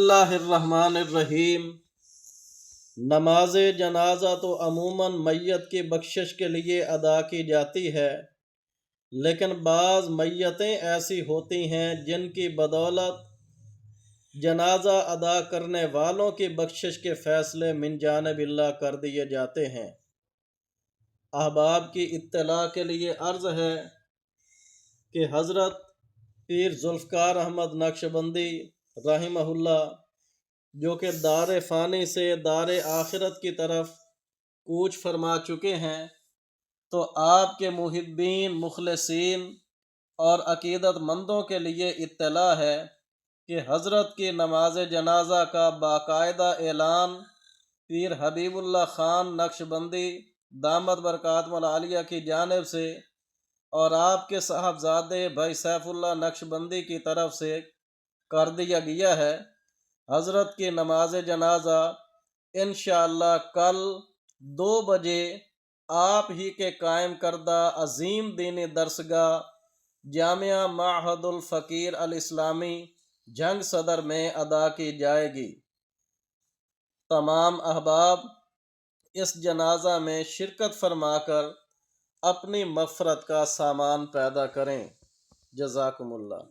बिस्मिल्लाहिर्रहमानिर्रहीम। नमाज जनाजा तो अमूमन मैयत की बख्शिश के लिए अदा की जाती है, लेकिन बाज़ मैयतें ऐसी होती हैं जिनकी बदौलत जनाजा अदा करने वालों की बख्शिश के फ़ैसले मिन जानिबिल्लाह कर दिए जाते हैं। अहबाब की इत्तला के लिए अर्ज़ है कि हज़रत पीर जुल्फ़कार अहमद नक्शबंदी रहिमहुल्लाह, जो कि दार फ़ानी से दार आखिरत की तरफ कूच फरमा चुके हैं, तो आपके मुहिब्बीन, मुखलसीन और अकीदतमंदों के लिए इत्तला है कि हज़रत की नमाज जनाजा का बाकायदा ऐलान पीर हबीबुल्लाह ख़ान नक्शबंदी दामद बरकातुहुल आलिया की जानिब से और आपके साहबजादे भाई सैफुल्लाह नक्शबंदी की तरफ से कर दिया गया है। हज़रत की नमाज जनाजा इंशाअल्लाह कल 2 बजे आप ही के कायम करदा अजीम दीनी दरसगाह जामिया माहदुल फ़कीर अल इस्लामी जंग सदर में अदा की जाएगी। तमाम अहबाब इस जनाजा में शिरकत फरमाकर अपनी मग़फ़रत का सामान पैदा करें। जज़ाकुमुल्लाह।